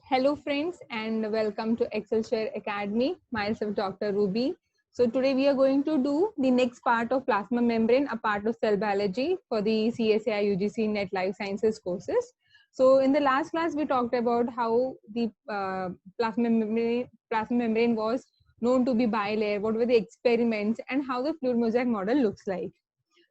Hello friends and welcome to ExcelShare Academy. Myself Dr. Ruby. So today we are going to do the next part of plasma membrane, a part of cell biology for the CSAI UGC NET Life Sciences courses. So in the last class we talked about how the plasma membrane was known to be bilayer, what were the experiments and how the fluid mosaic model looks like.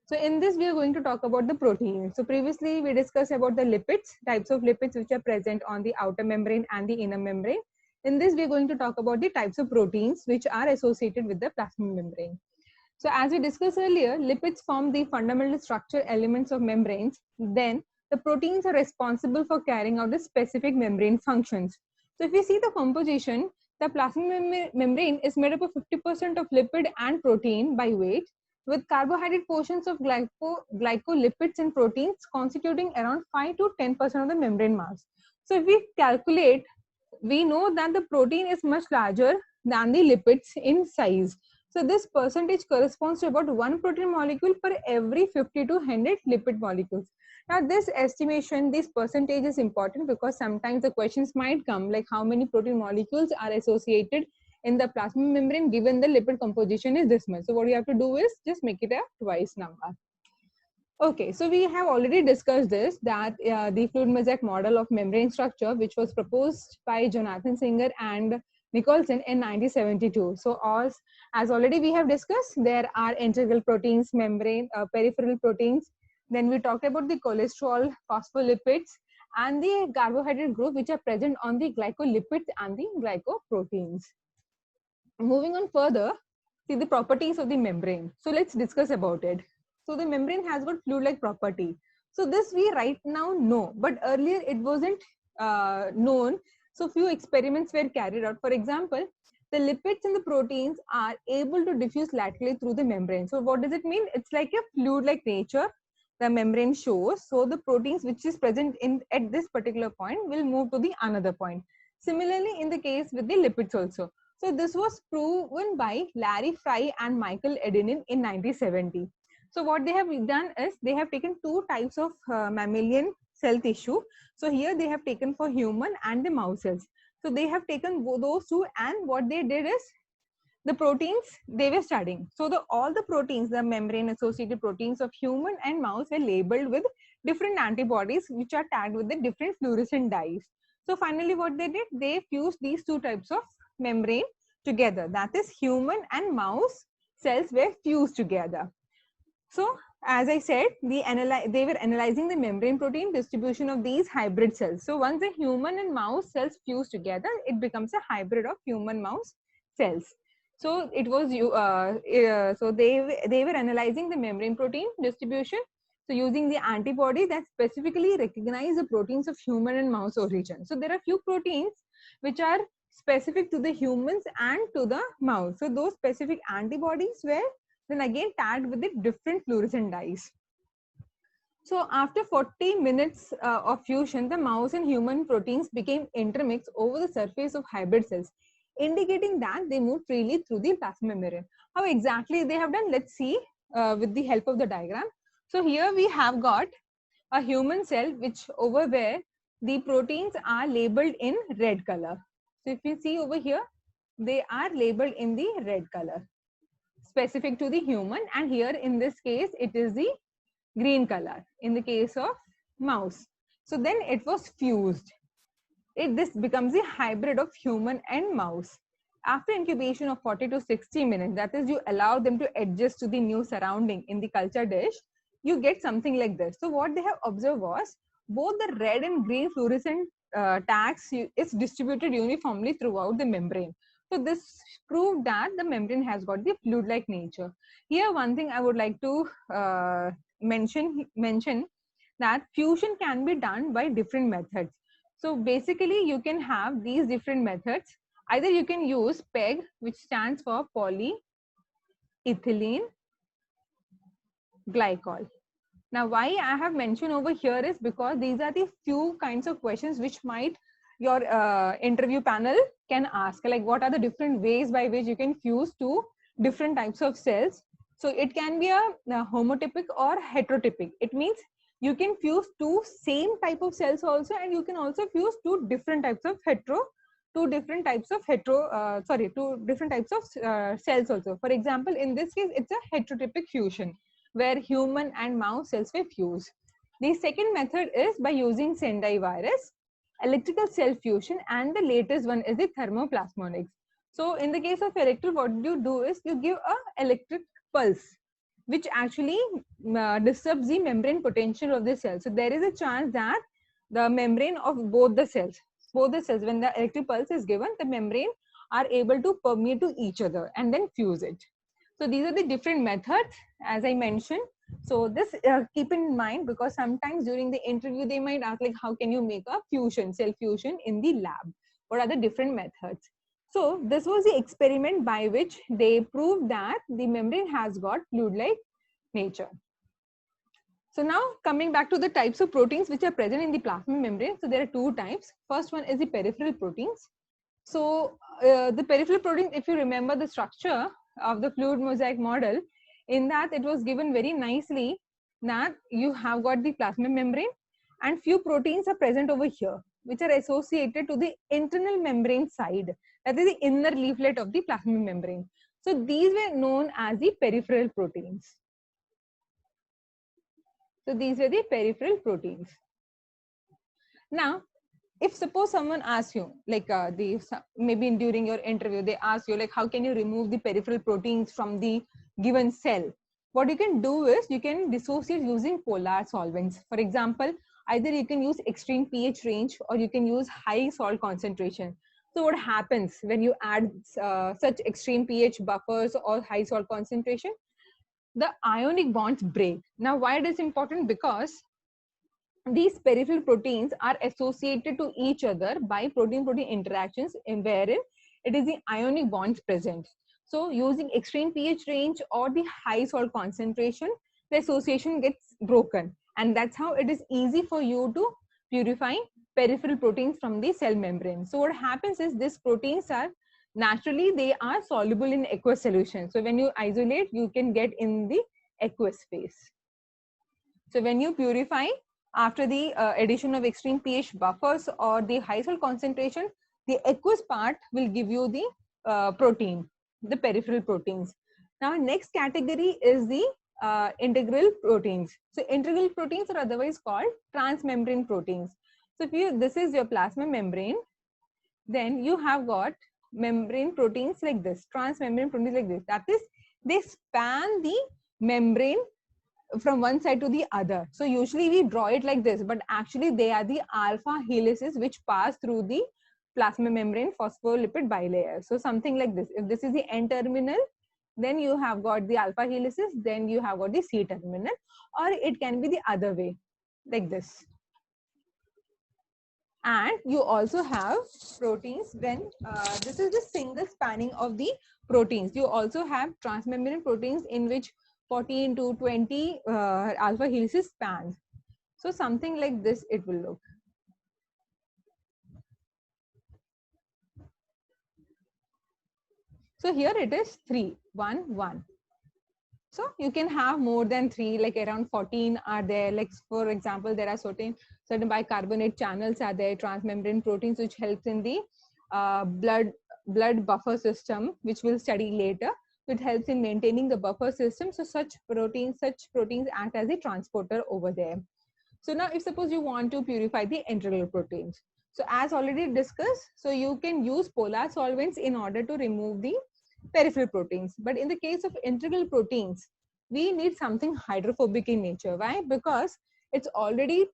So in this, we are going to talk about the proteins. So previously we discussed about the lipids, types of lipids which are present on the outer membrane and the inner membrane. In this, we are going to talk about the types of proteins which are associated with the plasma membrane. So as we discussed earlier, lipids form the fundamental structure elements of membranes. Then the proteins are responsible for carrying out the specific membrane functions. So if you see the composition, the plasma membrane is made up of 50% of lipid and protein by weight, with carbohydrate portions of glycolipids and proteins constituting around 5 to 10% of the membrane mass. So if we calculate, we know that the protein is much larger than the lipids in size. So this percentage corresponds to about 1 protein molecule per every 50 to 100 lipid molecules. Now this estimation, this percentage is important because sometimes the questions might come like how many protein molecules are associated in the plasma membrane given the lipid composition is this much. So what you have to do is just make it a twice number. Okay, so we have already discussed this, that the fluid mosaic model of membrane structure, which was proposed by Jonathan Singer and Nicholson in 1972. So as already we have discussed, there are integral proteins, membrane, peripheral proteins. Then we talked about the cholesterol, phospholipids, and the carbohydrate group which are present on the glycolipids and the glycoproteins. Moving on further, see the properties of the membrane. So let's discuss about it. So the membrane has got fluid-like property. So this we right now know, but earlier it wasn't known. So few experiments were carried out. For example, the lipids and the proteins are able to diffuse laterally through the membrane. So what does it mean? It's like a fluid-like nature the membrane shows. So the proteins which is present in at this particular point will move to the another point. Similarly, in the case with the lipids also. So this was proven by Larry Fry and Michael Edinin in 1970. So what they have done is they have taken two types of mammalian cell tissue. So here they have taken for human and the mouse cells. So they have taken those two, and what they did is the proteins they were studying. So all the proteins, the membrane associated proteins of human and mouse were labeled with different antibodies which are tagged with the different fluorescent dyes. So finally what they did, they fused these two types of membrane together. That is, human and mouse cells were fused together. So as I said, they were analyzing the membrane protein distribution of these hybrid cells. So once the human and mouse cells fuse together, it becomes a hybrid of human mouse cells. So it was so they were analyzing the membrane protein distribution. So using the antibody that specifically recognize the proteins of human and mouse origin. So there are few proteins which are specific to the humans and to the mouse. So those specific antibodies were then again tagged with the different fluorescent dyes. So after 40 minutes of fusion, the mouse and human proteins became intermixed over the surface of hybrid cells, indicating that they move freely through the plasma membrane. How exactly they have done? Let's see with the help of the diagram. So here we have got a human cell which over where the proteins are labeled in red color. So if you see over here, they are labeled in the red color, specific to the human, and here in this case it is the green color in the case of mouse. So then it was fused. This becomes a hybrid of human and mouse. After incubation of 40 to 60 minutes, that is, you allow them to adjust to the new surrounding in the culture dish, you get something like this. So what they have observed was both the red and green fluorescent tags is distributed uniformly throughout the membrane. So this proved that the membrane has got the fluid-like nature. Here one thing I would like to mention that fusion can be done by different methods. So basically you can have these different methods. Either you can use PEG, which stands for polyethylene glycol. Now why I have mentioned over here is because these are the few kinds of questions which might your interview panel can ask, like what are the different ways by which you can fuse two different types of cells. So it can be a homotypic or heterotypic. It means You can fuse two same type of cells also, and you can also fuse two different types of two different types of cells also. For example, in this case, it's a heterotypic fusion where human and mouse cells were fused. The second method is by using Sendai virus, electrical cell fusion, and the latest one is the thermoplasmonics. So in the case of electrical, what you do is you give a electric pulse which actually disturbs the membrane potential of the cell. So there is a chance that the membrane of both the cells, when the electric pulse is given, the membrane are able to permeate to each other and then fuse it. So these are the different methods, as I mentioned. So this keep in mind, because sometimes during the interview they might ask like, how can you make a fusion, cell fusion in the lab? What are the different methods? So this was the experiment by which they proved that the membrane has got fluid-like nature. So now coming back to the types of proteins which are present in the plasma membrane. So there are two types. First one is the peripheral proteins. So the peripheral proteins, if you remember the structure of the fluid mosaic model, in that it was given very nicely that you have got the plasma membrane and few proteins are present over here which are associated to the internal membrane side, that is the inner leaflet of the plasma membrane. So these were known as the peripheral proteins. So these were the peripheral proteins. Now, if suppose someone asks you, like maybe during your interview, they ask you like, how can you remove the peripheral proteins from the given cell? What you can do is you can dissociate using polar solvents. For example, either you can use extreme pH range or you can use high salt concentration. So what happens when you add such extreme pH buffers or high salt concentration? The ionic bonds break. Now, why it is important? Because these peripheral proteins are associated to each other by protein-protein interactions, in wherein it is the ionic bonds present. So using extreme pH range or the high salt concentration, the association gets broken. And that's how it is easy for you to purify peripheral proteins from the cell membrane. So what happens is these proteins are naturally, they are soluble in aqueous solution. So when you isolate, you can get in the aqueous phase. So when you purify, after the addition of extreme pH buffers or the high salt concentration, the aqueous part will give you the protein, the peripheral proteins. Now, next category is the integral proteins. So integral proteins are otherwise called transmembrane proteins. So if you, this is your plasma membrane, then you have got membrane proteins like this, transmembrane proteins like this. That is, they span the membrane from one side to the other. So usually we draw it like this, but actually they are the alpha helices which pass through the plasma membrane phospholipid bilayer. So something like this. If this is the N terminal, then you have got the alpha helices, then you have got the C terminal, or it can be the other way, like this. And you also have proteins when this is the single spanning of the proteins. You also have transmembrane proteins in which 14 to 20 alpha helices spans. So something like this it will look. So here it is 3, 1, 1. So you can have more than 3, like around 14 are there. Like for example, there are certain bicarbonate channels are there, transmembrane proteins which helps in the blood buffer system, which we'll study later. It helps in maintaining the buffer system. So such proteins act as a transporter over there. So now if suppose you want to purify the integral proteins. So as already discussed, so you can use polar solvents in order to remove the peripheral proteins. But in the case of integral proteins, we need something hydrophobic in nature. Why? Because it's already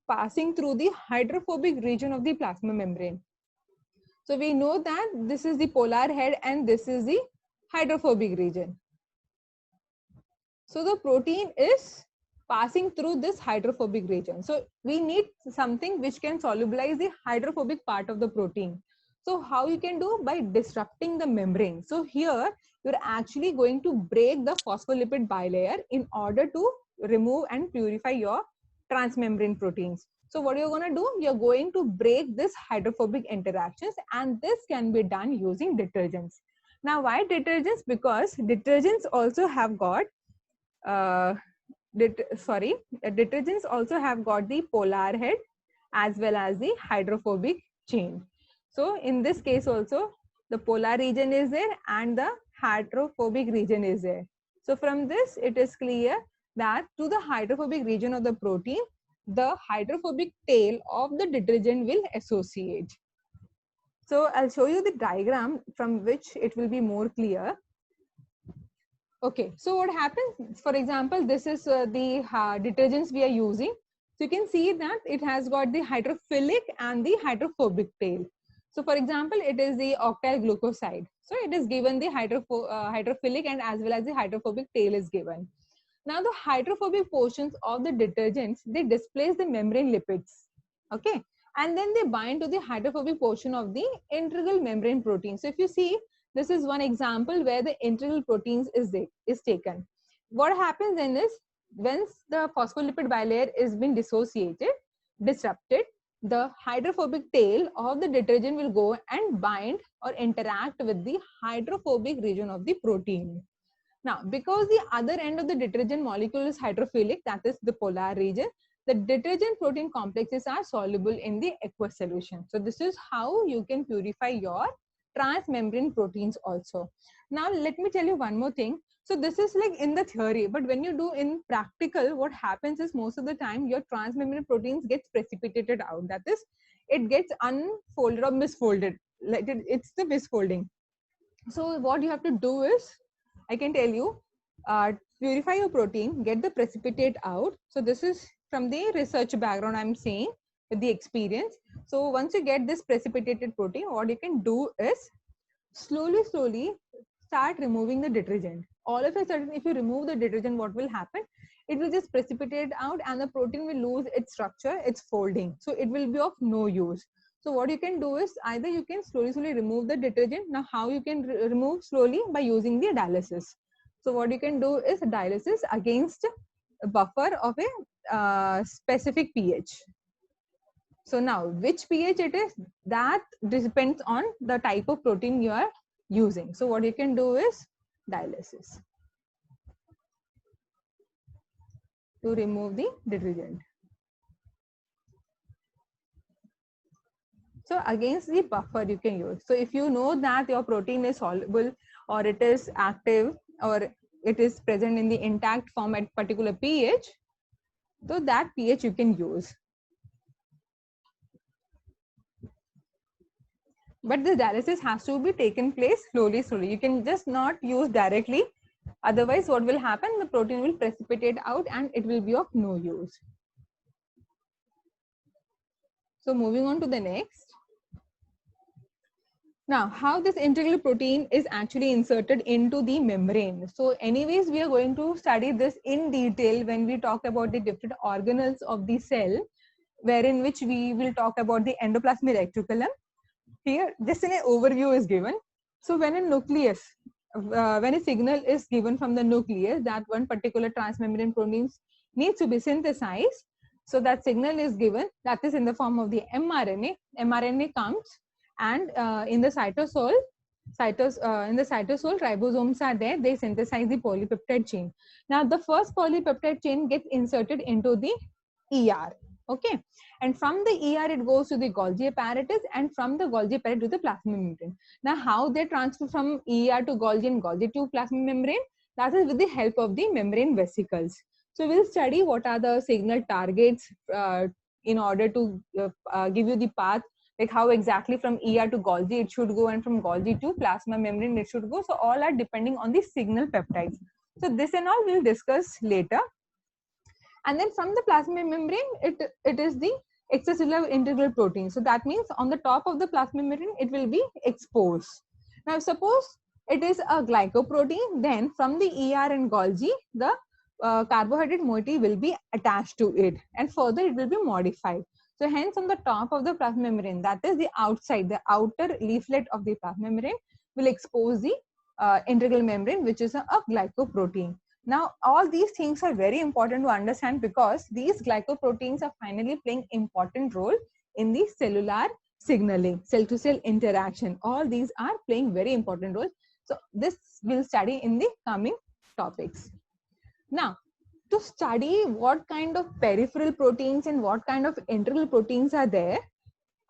passing through the hydrophobic region of the plasma membrane. So we know that this is the polar head and this is the hydrophobic region. So the protein is passing through this hydrophobic region. So we need something which can solubilize the hydrophobic part of the protein. So how you can do? By disrupting the membrane. So here you're actually going to break the phospholipid bilayer in order to remove and purify your transmembrane proteins. So what you're going to do? You're going to break this hydrophobic interactions, and this can be done using detergents. Now why detergents? Because detergents also have got detergents also have got the polar head as well as the hydrophobic chain. So in this case also, the polar region is there and the hydrophobic region is there. So from this, it is clear that to the hydrophobic region of the protein, the hydrophobic tail of the detergent will associate. So I'll show you the diagram from which it will be more clear. Okay, so what happens, for example, this is the detergents we are using. So you can see that it has got the hydrophilic and the hydrophobic tail. So for example, it is the octyl glucoside. So it is given the hydrophilic and as well as the hydrophobic tail is given. Now the hydrophobic portions of the detergents, they displace the membrane lipids. Okay, and then they bind to the hydrophobic portion of the integral membrane protein. So if you see, this is one example where the integral proteins is taken. What happens then is, once the phospholipid bilayer is being disrupted, the hydrophobic tail of the detergent will go and bind or interact with the hydrophobic region of the protein. Now, because the other end of the detergent molecule is hydrophilic, that is the polar region, the detergent protein complexes are soluble in the aqueous solution. So this is how you can purify your transmembrane proteins also. Now, let me tell you one more thing. So this is like in the theory, but when you do in practical, what happens is most of the time your transmembrane proteins gets precipitated out. That is, it gets unfolded or misfolded. Like it's the misfolding. So what you have to do is, I can tell you, purify your protein, get the precipitate out. So this is from the research background I'm saying with the experience. So once you get this precipitated protein, what you can do is slowly start removing the detergent. All of a sudden, if you remove the detergent, what will happen? It will just precipitate out and the protein will lose its structure, its folding. So it will be of no use. So what you can do is either you can slowly remove the detergent. Now how you can remove slowly? By using the dialysis. So what you can do is dialysis against a buffer of a specific pH. So now which pH it is, that depends on the type of protein you are using. So what you can do is dialysis to remove the detergent. So against the buffer you can use. So if you know that your protein is soluble or it is active or it is present in the intact form at particular pH, so that pH you can use. But the dialysis has to be taken place slowly. You can just not use directly. Otherwise, what will happen? The protein will precipitate out and it will be of no use. So moving on to the next. Now, how this integral protein is actually inserted into the membrane. So anyways, we are going to study this in detail when we talk about the different organelles of the cell, wherein which we will talk about the endoplasmic reticulum. Here, just an overview is given. So when a nucleus, when a signal is given from the nucleus that one particular transmembrane protein needs to be synthesized, so that signal is given, that is in the form of the mRNA. mRNA comes and in the cytosol, ribosomes are there, they synthesize the polypeptide chain. Now the first polypeptide chain gets inserted into the ER. Okay, and from the ER it goes to the Golgi apparatus, and from the Golgi apparatus to the plasma membrane. Now how they transfer from ER to Golgi and Golgi to plasma membrane? That is with the help of the membrane vesicles. So we'll study what are the signal targets in order to give you the path, like how exactly from ER to Golgi it should go and from Golgi to plasma membrane it should go. So all are depending on the signal peptides. So this and all we'll discuss later. And then from the plasma membrane, it is the extracellular integral protein. So that means on the top of the plasma membrane, it will be exposed. Now, suppose it is a glycoprotein, then from the ER and Golgi, the carbohydrate moiety will be attached to it, and further it will be modified. So hence on the top of the plasma membrane, that is the outside, the outer leaflet of the plasma membrane will expose the integral membrane, which is a glycoprotein. Now, all these things are very important to understand because these glycoproteins are finally playing important role in the cellular signaling, cell-to-cell interaction. All these are playing very important role. So this we'll study in the coming topics. Now, to study what kind of peripheral proteins and what kind of integral proteins are there,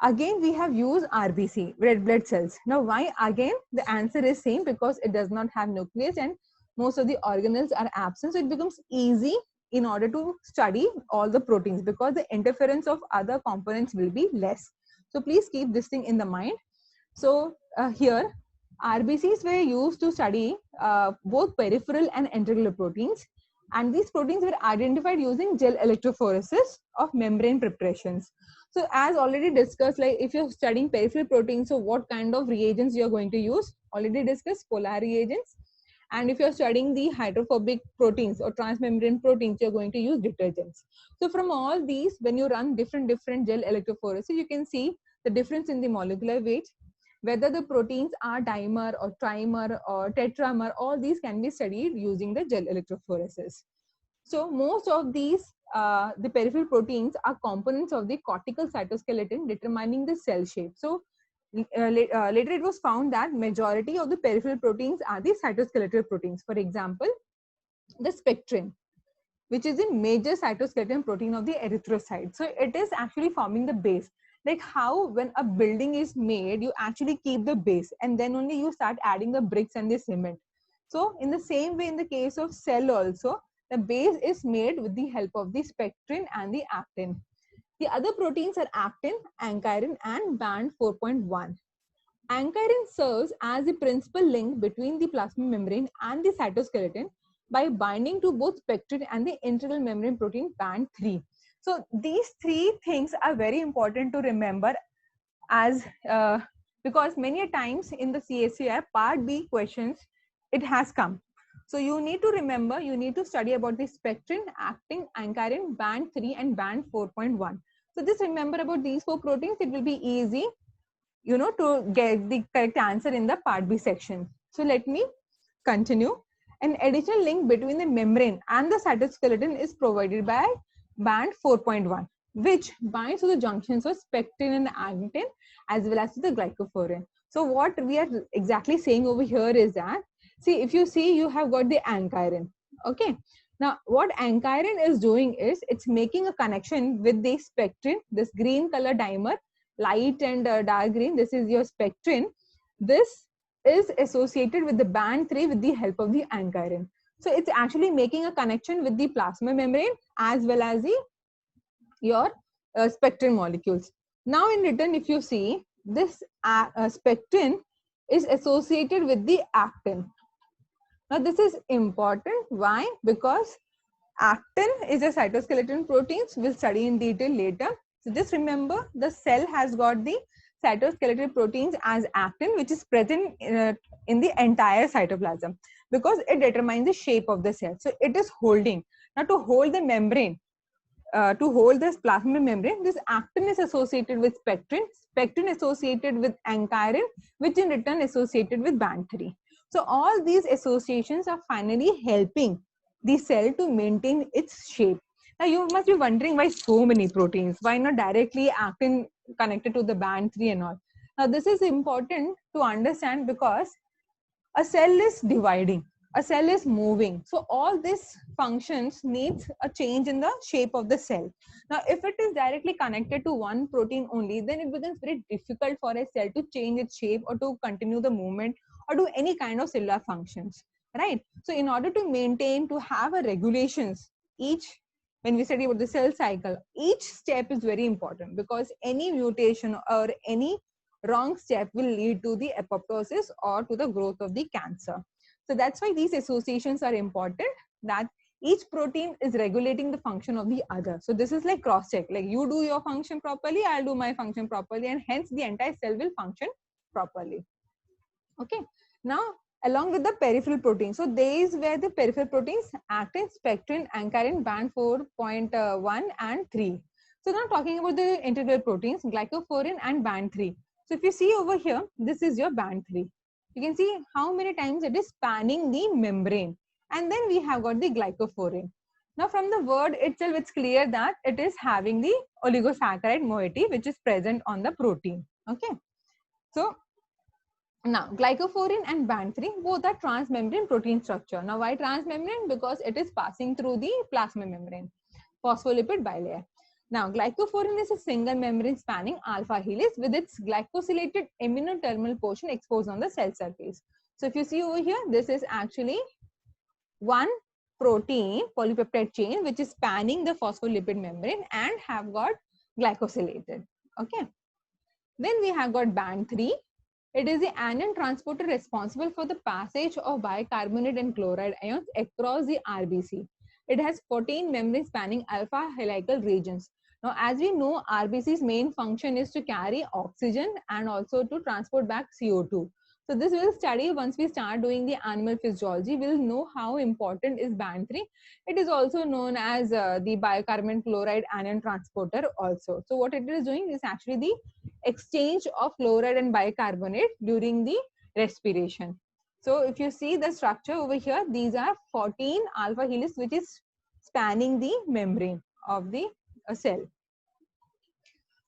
again we have used RBC, red blood cells. Now why again? The answer is same, because it does not have nucleus and most of the organelles are absent, so it becomes easy in order to study all the proteins because the interference of other components will be less. So please keep this thing in the mind. So here RBCs were used to study both peripheral and integral proteins, and these proteins were identified using gel electrophoresis of membrane preparations. So as already discussed, like if you're studying peripheral proteins, so what kind of reagents you're going to use? Already discussed, polar reagents. And if you're studying the hydrophobic proteins or transmembrane proteins, you're going to use detergents. So from all these, when you run different gel electrophoresis, you can see the difference in the molecular weight, whether the proteins are dimer or trimer or tetramer, all these can be studied using the gel electrophoresis. So most of these, the peripheral proteins are components of the cortical cytoskeleton determining the cell shape. So later it was found that majority of the peripheral proteins are the cytoskeletal proteins. For example, the spectrin, which is a major cytoskeleton protein of the erythrocyte. So it is actually forming the base. Like how when a building is made, you actually keep the base and then only you start adding the bricks and the cement. So in the same way, in the case of cell also, the base is made with the help of the spectrin and the actin. The other proteins are actin, ankyrin, and band 4.1. Ankyrin serves as the principal link between the plasma membrane and the cytoskeleton by binding to both spectrin and the integral membrane protein band 3. So these three things are very important to remember, as because many times in the CSCI part B questions it has come. So you need to remember, you need to study about the spectrin, actin, ankyrin, band 3 and band 4.1. So just remember about these four proteins. It will be easy, to get the correct answer in the part B section. So let me continue. An additional link between the membrane and the cytoskeleton is provided by band 4.1, which binds to the junctions of spectrin and actin as well as to the glycophorin. So what we are exactly saying over here is that, see, if you see, you have got the ankyrin. Okay. Now, what ankyrin is doing is it's making a connection with the spectrin, this green color dimer, light and dark green. This is your spectrin. This is associated with the band 3 with the help of the ankyrin. So it's actually making a connection with the plasma membrane as well as your spectrin molecules. Now in return, if you see, this spectrin is associated with the actin. Now this is important. Why? Because actin is a cytoskeleton proteins. We'll study in detail later. So just remember, the cell has got the cytoskeletal proteins as actin, which is present in the entire cytoplasm because it determines the shape of the cell. So it is holding. Now to hold the membrane, to hold this plasma membrane, this actin is associated with spectrin, spectrin associated with ankyrin, which in return associated with band 3. So all these associations are finally helping the cell to maintain its shape. Now you must be wondering, why so many proteins? Why not directly actin connected to the band 3 and all? Now this is important to understand because a cell is dividing, a cell is moving. So all these functions needs a change in the shape of the cell. Now, if it is directly connected to one protein only, then it becomes very difficult for a cell to change its shape or to continue the movement or do any kind of cellular functions, right? So in order to maintain, to have a regulations, when we study about the cell cycle, each step is very important because any mutation or any wrong step will lead to the apoptosis or to the growth of the cancer. So that's why these associations are important, that each protein is regulating the function of the other. So this is like cross check, like you do your function properly, I'll do my function properly, and hence the entire cell will function properly. Okay. Now, along with the peripheral proteins, so these were the peripheral proteins: actin, spectrin, ankyrin, band 4.1 and 3. So now talking about the integral proteins, glycophorin and band 3. So if you see over here, this is your band 3. You can see how many times it is spanning the membrane. And then we have got the glycophorin. Now from the word itself, it's clear that it is having the oligosaccharide moiety which is present on the protein. Okay. So Now, glycophorin and band 3 both are transmembrane protein structure. Now, why transmembrane? Because it is passing through the plasma membrane, phospholipid bilayer. Now, glycophorin is a single membrane spanning alpha helix with its glycosylated amino terminal portion exposed on the cell surface. So, if you see over here, this is actually one protein polypeptide chain which is spanning the phospholipid membrane and have got glycosylated. Okay. Then we have got band 3. It is the anion transporter responsible for the passage of bicarbonate and chloride ions across the RBC. It has 14 membrane spanning alpha helical regions. Now, as we know, RBC's main function is to carry oxygen and also to transport back CO2. So this we'll study once we start doing the animal physiology. We'll know how important is band 3. It is also known as the bicarbonate chloride anion transporter also. So what it is doing is actually the exchange of chloride and bicarbonate during the respiration. So if you see the structure over here, these are 14 alpha helix which is spanning the membrane of the cell.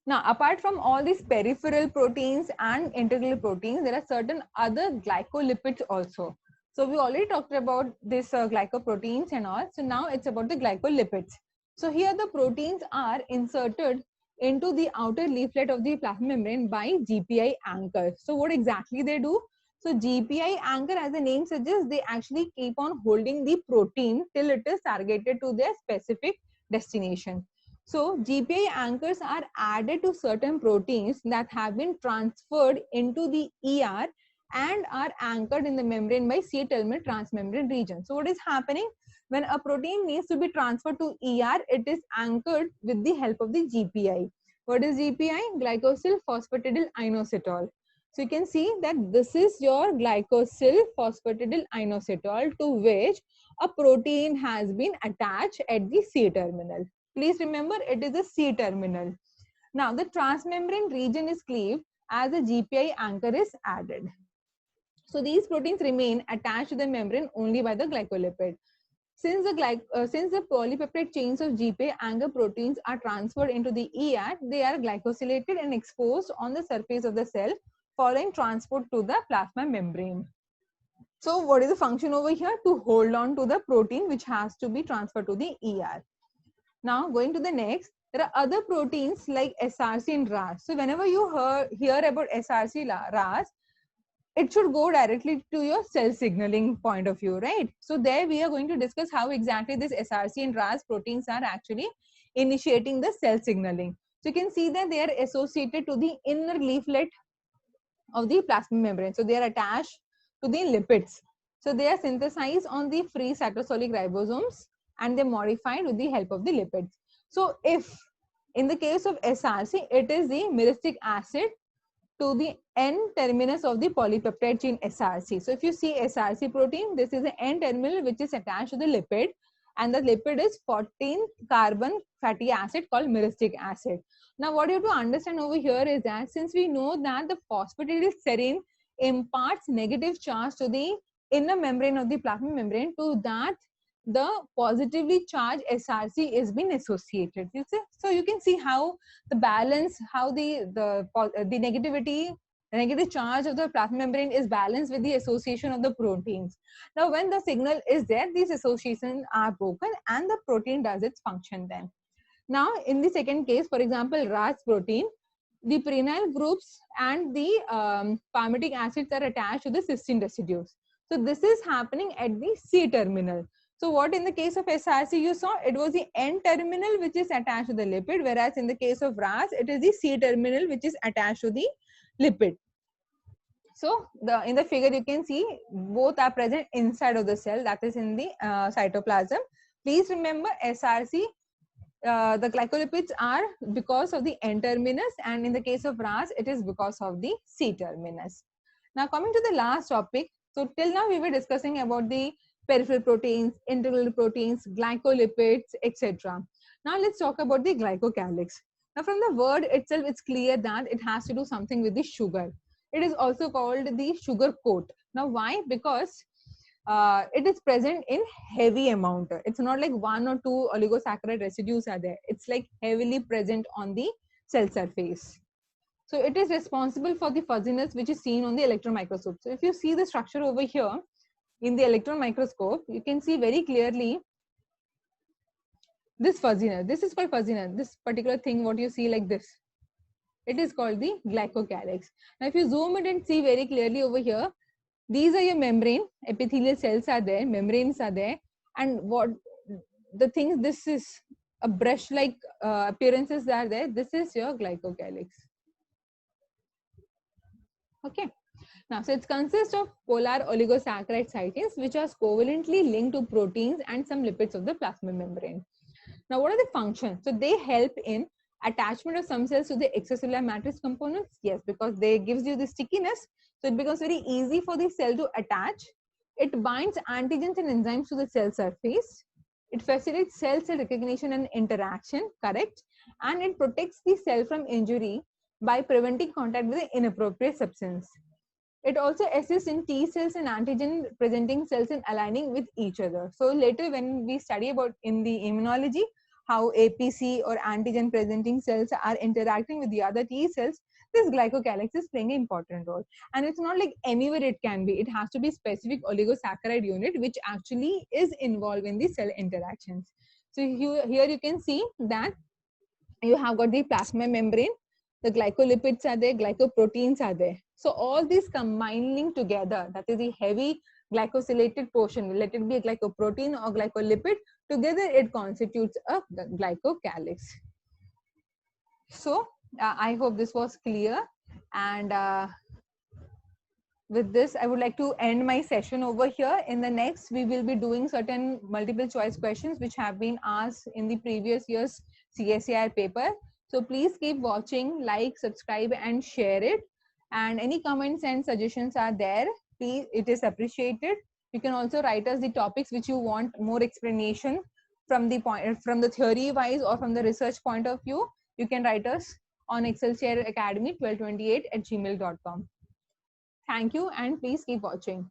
Now, apart from all these peripheral proteins and integral proteins, there are certain other glycolipids also. So we already talked about this glycoproteins and all. So now it's about the glycolipids. So here the proteins are inserted into the outer leaflet of the plasma membrane by GPI anchors. So what exactly they do? So GPI anchor, as the name suggests, they actually keep on holding the protein till it is targeted to their specific destination. So GPI anchors are added to certain proteins that have been transferred into the ER and are anchored in the membrane by C-terminal transmembrane region. So what is happening? When a protein needs to be transferred to ER, it is anchored with the help of the GPI. What is GPI? Glycosyl phosphatidyl inositol. So you can see that this is your glycosyl phosphatidyl inositol to which a protein has been attached at the C-terminal. Please remember, it is a C-terminal. Now, the transmembrane region is cleaved as a GPI anchor is added. So, these proteins remain attached to the membrane only by the glycolipid. Since the polypeptide chains of GPI anchor proteins are transferred into the ER, they are glycosylated and exposed on the surface of the cell following transport to the plasma membrane. So, what is the function over here? To hold on to the protein which has to be transferred to the ER. Now, going to the next, there are other proteins like SRC and RAS. So, whenever you hear about SRC, RAS, it should go directly to your cell signaling point of view, right? So, there we are going to discuss how exactly this SRC and RAS proteins are actually initiating the cell signaling. So, you can see that they are associated to the inner leaflet of the plasma membrane. So, they are attached to the lipids. So, they are synthesized on the free cytosolic ribosomes and they modified with the help of the lipids. So, if in the case of SRC, it is the myristic acid to the N terminus of the polypeptide chain SRC. So, if you see SRC protein, this is the N terminal which is attached to the lipid and the lipid is 14 carbon fatty acid called myristic acid. Now, what you have to understand over here is that since we know that the phosphatidylserine imparts negative charge to the inner membrane of the plasma membrane, to that the positively charged SRC is being associated. You see? So you can see how the balance, how the negativity, the negative charge of the plasma membrane is balanced with the association of the proteins. Now, when the signal is there, these associations are broken and the protein does its function then. Now, in the second case, for example, RAS protein, the prenyl groups and the palmitic acids are attached to the cysteine residues. So this is happening at the C-terminal. So what in the case of SRC you saw, it was the N-terminal which is attached to the lipid, whereas in the case of RAS, it is the C-terminal which is attached to the lipid. So in the figure you can see both are present inside of the cell, that is in the cytoplasm. Please remember SRC, the glycolipids are because of the N-terminus, and in the case of RAS, it is because of the C-terminus. Now coming to the last topic. So till now we were discussing about the peripheral proteins, integral proteins, glycolipids, etc. Now let's talk about the glycocalyx. Now from the word itself, it's clear that it has to do something with the sugar. It is also called the sugar coat. Now why? Because it is present in heavy amount. It's not like one or two oligosaccharide residues are there. It's like heavily present on the cell surface. So it is responsible for the fuzziness which is seen on the electron microscope. So if you see the structure over here in the electron microscope, you can see very clearly this fuzziness. This is called fuzziness. This particular thing, what you see like this, it is called the glycocalyx. Now, if you zoom in and see very clearly over here, these are your membrane, epithelial cells are there, membranes are there, and what the things, this is a brush-like appearances are there. This is your glycocalyx. Okay. Now, so it consists of polar oligosaccharide sitins, which are covalently linked to proteins and some lipids of the plasma membrane. Now, what are the functions? So they help in attachment of some cells to the extracellular matrix components. Yes, because they gives you the stickiness. So it becomes very easy for the cell to attach. It binds antigens and enzymes to the cell surface. It facilitates cell-cell recognition and interaction, correct? And it protects the cell from injury by preventing contact with the inappropriate substance. It also assists in T cells and antigen presenting cells in aligning with each other. So later when we study about in the immunology, how APC or antigen presenting cells are interacting with the other T cells, this glycocalyx is playing an important role. And it's not like anywhere it can be. It has to be specific oligosaccharide unit which actually is involved in the cell interactions. So here you can see that you have got the plasma membrane, the glycolipids are there, glycoproteins are there. So all these combining together, that is the heavy glycosylated portion, let it be a glycoprotein or glycolipid, together it constitutes a glycocalyx. So I hope this was clear, and with this I would like to end my session over here. In the next, we will be doing certain multiple choice questions which have been asked in the previous year's CSIR paper. So please keep watching, like, subscribe and share it, and any comments and suggestions are there, please, it is appreciated. You can also write us the topics which you want more explanation from the theory wise or from the research point of view. You can write us on excelsior academy 1228 at gmail.com. Thank you, and please keep watching.